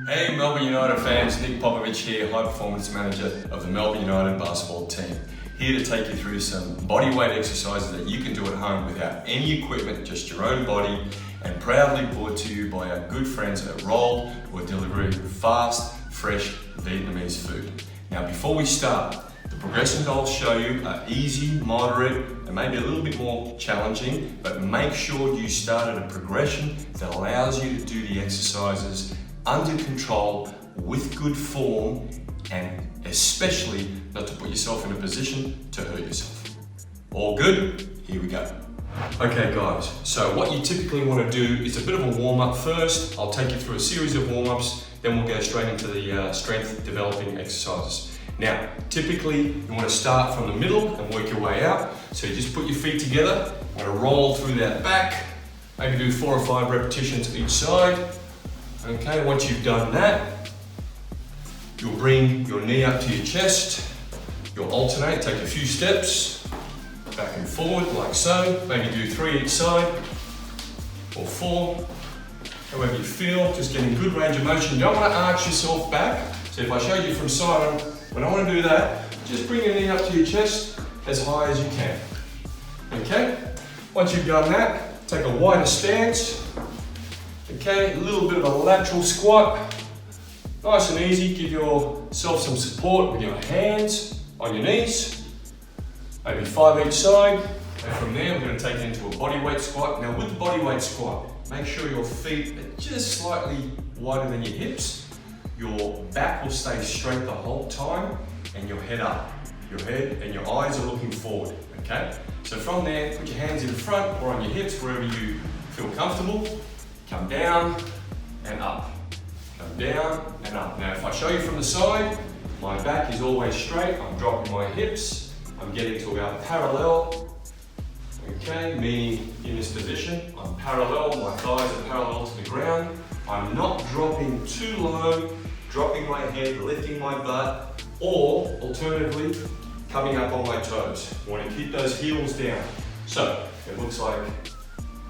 Hey Melbourne United fans, Nick Popovic here, High Performance Manager of the Melbourne United basketball team. Here to take you through some body weight exercises that you can do at home without any equipment, just your own body, and proudly brought to you by our good friends at Roll'd, who are delivering fast, fresh Vietnamese food. Now before we start, the progressions I'll show you are easy, moderate, and maybe a little bit more challenging, but make sure you start at a progression that allows you to do the exercises under control, with good form, and especially not to put yourself in a position to hurt yourself. All good? Here we go. Okay guys, so what you typically want to do is a bit of a warm-up first. I'll take you through a series of warm-ups, then we'll go straight into the strength developing exercises. Now, typically you want to start from the middle and work your way out. So you just put your feet together, you want to roll through that back, maybe do 4 or 5 repetitions each side. Okay, once you've done that, you'll bring your knee up to your chest. You'll alternate, take a few steps, back and forward like so. Maybe do 3 each side, or 4, however you feel, just getting good range of motion. You don't want to arch yourself back. So if I showed you from side, when I want to do that, just bring your knee up to your chest as high as you can. Okay, once you've done that, take a wider stance. Okay, a little bit of a lateral squat. Nice and easy, give yourself some support with your hands on your knees. Maybe 5 each side. And from there, we're going to take it into a body weight squat. Now with the body weight squat, make sure your feet are just slightly wider than your hips. Your back will stay straight the whole time and your head up. Your head and your eyes are looking forward, okay? So from there, put your hands in front or on your hips, wherever you feel comfortable. Come down and up. Come down and up. Now if I show you from the side, my back is always straight. I'm dropping my hips. I'm getting to about parallel. Okay, meaning in this position, I'm parallel, my thighs are parallel to the ground. I'm not dropping too low, dropping my head, lifting my butt, or alternatively, coming up on my toes. You want to keep those heels down. So it looks like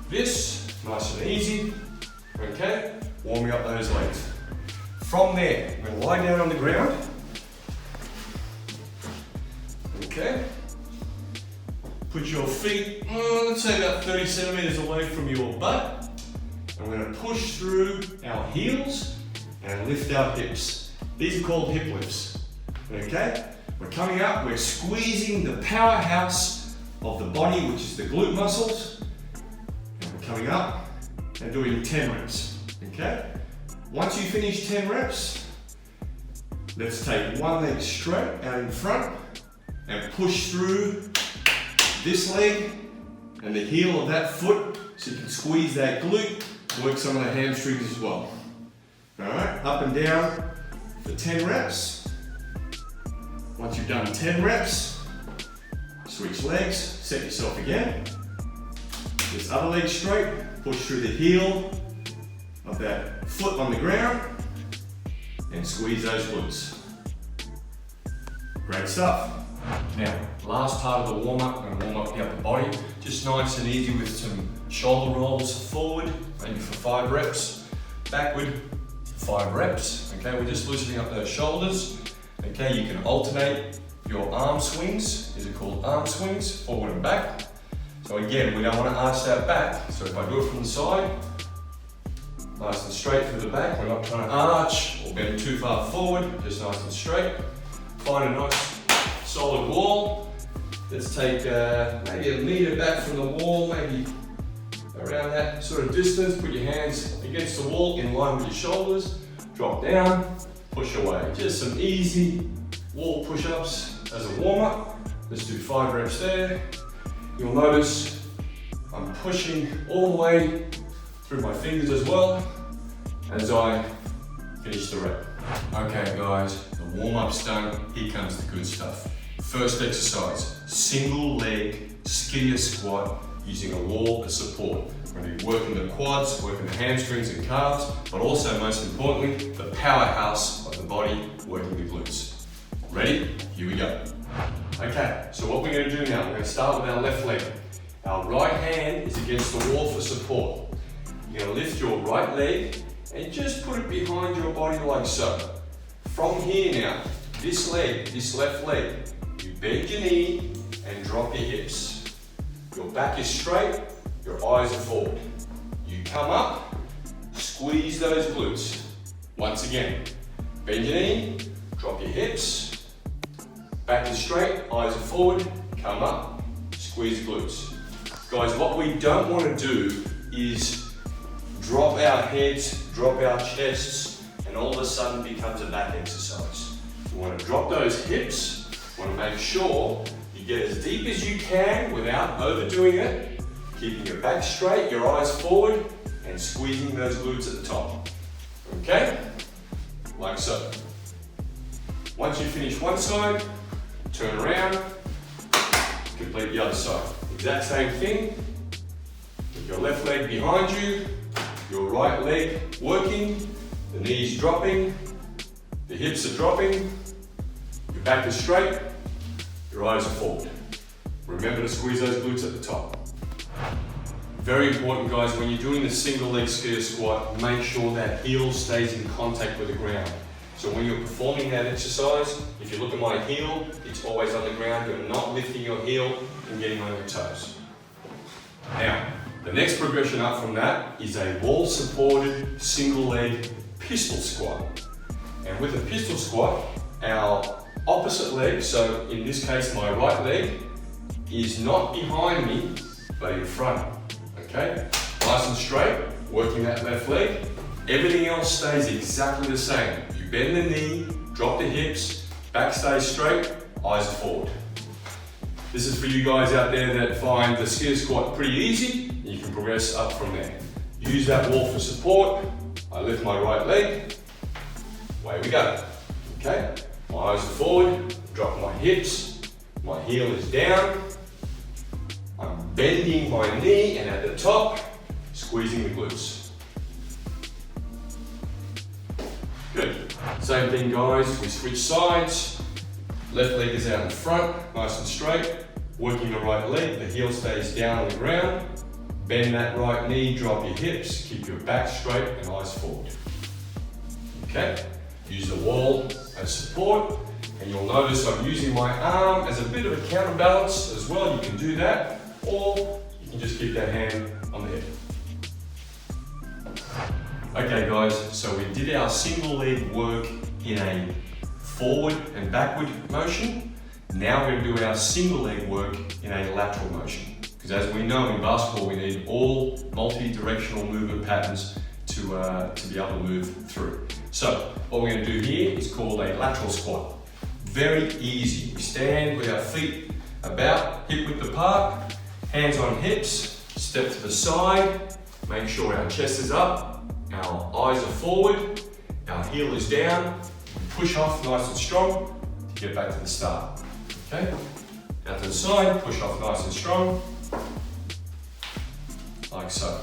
this, nice and easy. Okay, warming up those legs. From there, I'm going to lie down on the ground. Okay. Put your feet, let's say about 30 centimeters away from your butt. I'm going to push through our heels and lift our hips. These are called hip lifts. Okay? We're coming up, we're squeezing the powerhouse of the body, which is the glute muscles. And we're coming up and doing 10 reps, okay? Once you finish 10 reps, let's take one leg straight out in front and push through this leg and the heel of that foot so you can squeeze that glute, work some of the hamstrings as well. All right, up and down for 10 reps. Once you've done 10 reps, switch legs, set yourself again. This other leg straight, push through the heel of that foot on the ground and squeeze those glutes. Great stuff. Now, last part of the warm-up, I'm going to warm up the upper body. Just nice and easy with some shoulder rolls forward, maybe for 5 reps. Backward, 5 reps. Okay, we're just loosening up those shoulders. Okay, you can alternate your arm swings. These are called arm swings, forward and back. So again, we don't want to arch that back. So if I do it from the side, nice and straight through the back. We're not trying to arch or bend too far forward, just nice and straight. Find a nice solid wall. Let's take maybe a meter back from the wall, maybe around that sort of distance. Put your hands against the wall in line with your shoulders. Drop down, push away. Just some easy wall push-ups as a warm-up. Let's do 5 reps there. You'll notice I'm pushing all the way through my fingers as well as I finish the rep. Okay guys, the warm-up's done. Here comes the good stuff. First exercise, single leg skier squat using a wall as support. We're going to be working the quads, working the hamstrings and calves, but also most importantly, the powerhouse of the body, working the glutes. Ready? Here we go. Okay, so what we're going to do now, we're going to start with our left leg. Our right hand is against the wall for support. You're going to lift your right leg and just put it behind your body like so. From here now, this leg, this left leg, you bend your knee and drop your hips. Your back is straight, your eyes are forward. You come up, squeeze those glutes. Once again, bend your knee, drop your hips, back is straight, eyes are forward, come up, squeeze glutes. Guys, what we don't want to do is drop our heads, drop our chests, and all of a sudden becomes a back exercise. You want to drop those hips, you want to make sure you get as deep as you can without overdoing it, keeping your back straight, your eyes forward, and squeezing those glutes at the top. Okay? Like so. Once you finish one side, turn around, complete the other side. Exact same thing, with your left leg behind you, your right leg working, the knees dropping, the hips are dropping, your back is straight, your eyes are forward. Remember to squeeze those glutes at the top. Very important, guys, when you're doing the single leg skier squat, make sure that heel stays in contact with the ground. So when you're performing that exercise, if you look at my heel, it's always on the ground. You're not lifting your heel and getting on your toes. Now, the next progression up from that is a wall supported single leg pistol squat. And with a pistol squat, our opposite leg, so in this case my right leg, is not behind me, but in front. Okay? Nice and straight, working that left leg. Everything else stays exactly the same. You bend the knee, drop the hips, back stays straight, eyes forward. This is for you guys out there that find the skier squat pretty easy, and you can progress up from there. Use that wall for support. I lift my right leg, away we go. Okay, my eyes are forward, drop my hips, my heel is down, I'm bending my knee, and at the top, squeezing the glutes. Good. Same thing, guys, we switch sides. Left leg is out in front, nice and straight. Working the right leg, the heel stays down on the ground. Bend that right knee, drop your hips, keep your back straight and eyes forward. Okay, use the wall as support, and you'll notice I'm using my arm as a bit of a counterbalance as well. You can do that, or you can just keep that hand on the hip. Okay guys, so we did our single leg work in a forward and backward motion. Now we're going to do our single leg work in a lateral motion. Because as we know in basketball, we need all multi-directional movement patterns to be able to move through. So what we're going to do here is called a lateral squat. Very easy. We stand with our feet about hip width apart, hands on hips, step to the side, make sure our chest is up, our eyes are forward, our heel is down, push off nice and strong to get back to the start. Okay? Out to the side, push off nice and strong, like so.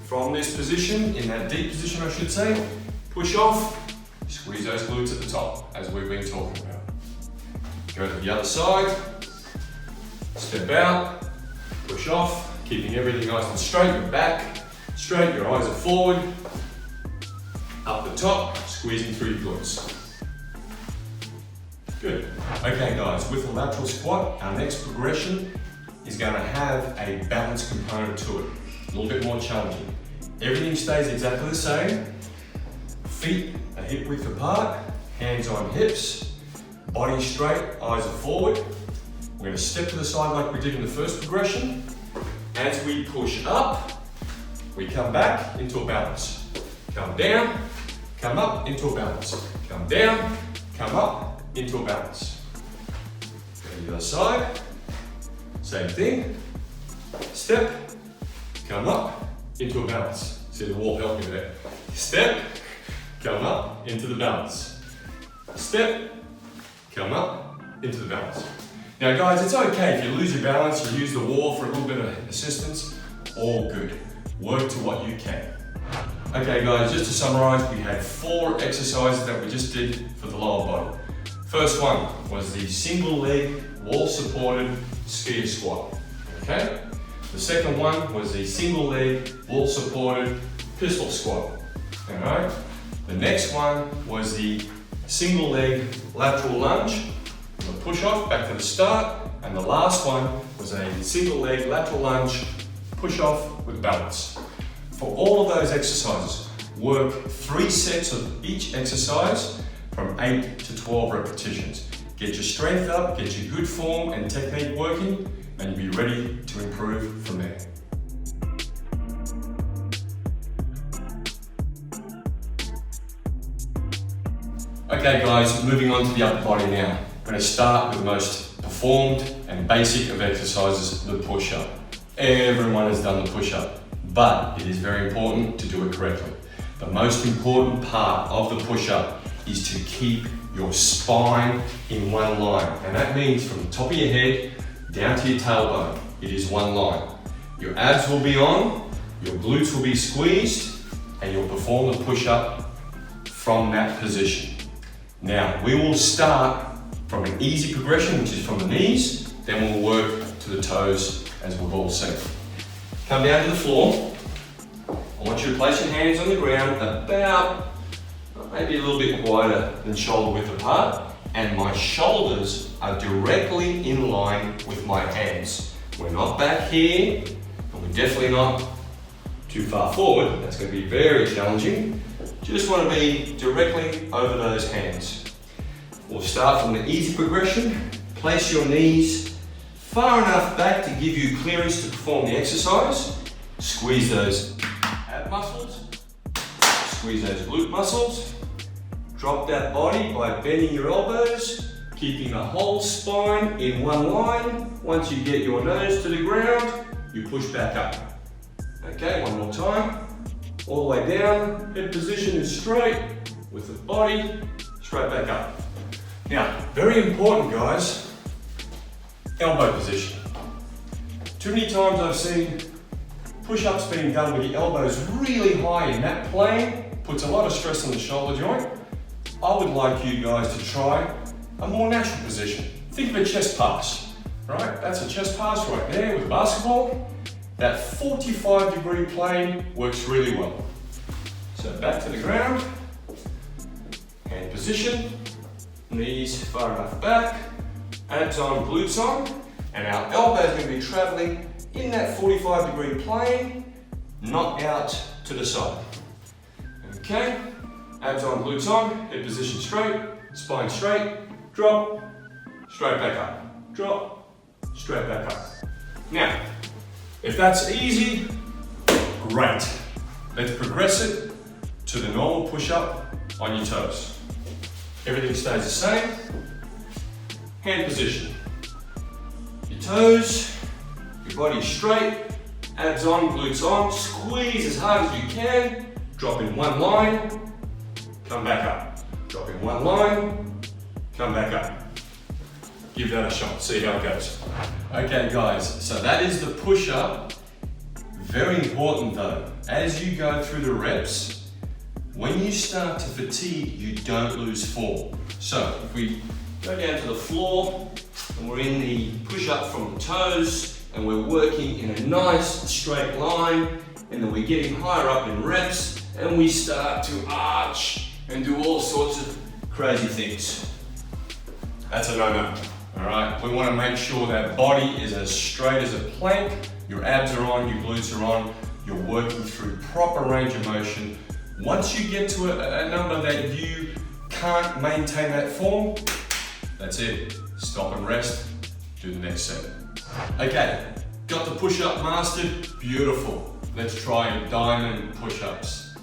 From this position, in that deep position I should say, push off, squeeze those glutes at the top, as we've been talking about. Go to the other side, step out, push off, keeping everything nice and straight, your back straight, your eyes are forward, up the top, squeezing through your glutes. Good. Okay guys, with the lateral squat, our next progression is going to have a balance component to it. A little bit more challenging. Everything stays exactly the same. Feet are hip width apart, hands on hips, body straight, eyes are forward. We're going to step to the side like we did in the first progression. As we push up, we come back into a balance. Come down, come up into a balance. Come down, come up into a balance. Go to the other side, same thing. Step, come up into a balance. See the wall help me there. Step, come up into the balance. Step, come up into the balance. Now guys, it's okay if you lose your balance, you use the wall for a little bit of assistance, all good. Work to what you can. Okay guys, just to summarize, we had 4 exercises that we just did for the lower body. First one was the single leg wall supported skier squat. Okay? The second one was the single leg wall supported pistol squat. All right. The next one was the single leg lateral lunge, the push off back to the start, and the last one was a single leg lateral lunge, push off with balance. For all of those exercises, work 3 sets of each exercise from 8 to 12 repetitions. Get your strength up, get your good form and technique working, and you'll be ready to improve from there. Okay guys, moving on to the upper body now. I'm going to start with the most performed and basic of exercises, the push-up. Everyone has done the push-up, but it is very important to do it correctly. The most important part of the push-up is to keep your spine in one line. And that means from the top of your head down to your tailbone, it is one line. Your abs will be on, your glutes will be squeezed, and you'll perform the push-up from that position. Now, we will start from an easy progression, which is from the knees, then we'll work to the toes, as we've all seen. Come down to the floor. I want you to place your hands on the ground about, maybe a little bit wider than shoulder width apart, and my shoulders are directly in line with my hands. We're not back here, and we're definitely not too far forward. That's going to be very challenging. Just want to be directly over those hands. We'll start from the easy progression. Place your knees far enough back to give you clearance to perform the exercise. Squeeze those ab muscles, squeeze those glute muscles. Drop that body by bending your elbows, keeping the whole spine in one line. Once you get your nose to the ground, you push back up. Okay, one more time. All the way down, head position is straight, with the body straight back up. Now, very important guys, elbow position. Too many times I've seen push-ups being done with the elbows really high in that plane, puts a lot of stress on the shoulder joint. I would like you guys to try a more natural position. Think of a chest pass, right? That's a chest pass right there with a basketball. That 45-degree plane works really well. So back to the ground, hand position, knees far enough back, abs on, glutes on, and our elbow is going to be traveling in that 45-degree plane, not out to the side. Okay, abs on, glutes on, head position straight, spine straight, drop, straight back up, drop, straight back up. Now, if that's easy, great. Let's progress it to the normal push-up on your toes. Everything stays the same. Hand position. Your toes, your body straight, abs on, glutes on, squeeze as hard as you can, drop in one line, come back up. Drop in one line, come back up. Give that a shot, see how it goes. Okay guys, so that is the push-up. Very important though, as you go through the reps, when you start to fatigue, you don't lose form. So if we go down to the floor and we're in the push-up from the toes and we're working in a nice straight line, and then we're getting higher up in reps and we start to arch and do all sorts of crazy things. That's a no-no. Alright, we want to make sure that body is as straight as a plank, your abs are on, your glutes are on, you're working through proper range of motion. Once you get to a number that you can't maintain that form, that's it. Stop and rest, do the next set. Okay, got the push-up mastered, beautiful. Let's try diamond push-ups.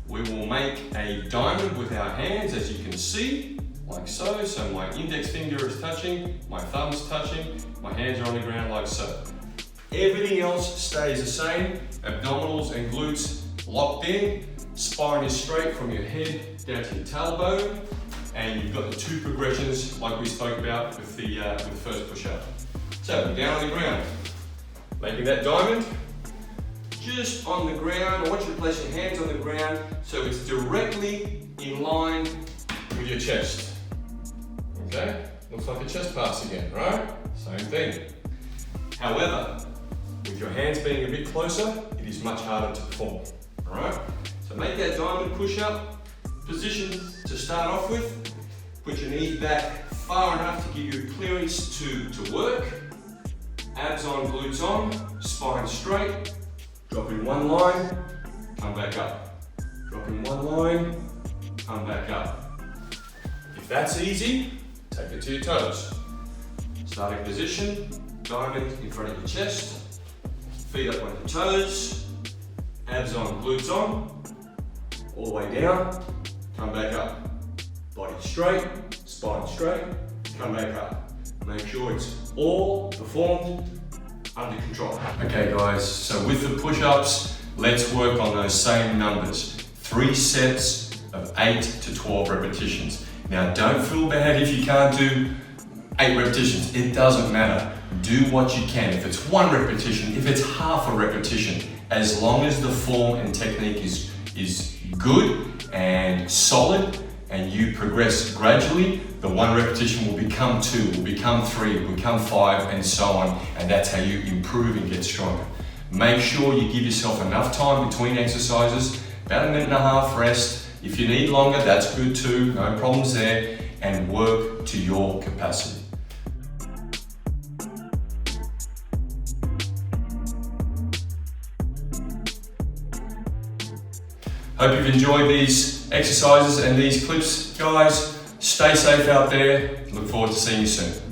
We will make a diamond with our hands, as you can see. Like so, so my index finger is touching, my thumb's touching, my hands are on the ground like so. Everything else stays the same, abdominals and glutes locked in, spine is straight from your head down to your tailbone, and you've got the 2 progressions like we spoke about with the first push-up. So we're down on the ground, making that diamond, just on the ground. I want you to place your hands on the ground so it's directly in line with your chest. Okay, looks like a chest pass again, right? Same thing. However, with your hands being a bit closer, it is much harder to perform, all right? So make that diamond push-up position to start off with. Put your knees back far enough to give you clearance to work. Abs on, glutes on, spine straight. Drop in one line, come back up. Drop in one line, come back up. If that's easy, take it to your toes. Starting position, diamond in front of your chest. Feet up on your toes. Abs on, glutes on. All the way down, come back up. Body straight, spine straight, come back up. Make sure it's all performed under control. Okay guys, so with the push-ups, let's work on those same numbers. 3 sets of 8 to 12 repetitions. Now don't feel bad if you can't do 8 repetitions, it doesn't matter. Do what you can. If it's 1 repetition, if it's half a repetition, as long as the form and technique is good and solid, and you progress gradually, the 1 repetition will become 2, will become 3, will become 5, and so on, and that's how you improve and get stronger. Make sure you give yourself enough time between exercises, about 1.5 minutes rest. If you need longer, that's good too, no problems there, and work to your capacity. Hope you've enjoyed these exercises and these clips, guys. Stay safe out there. Look forward to seeing you soon.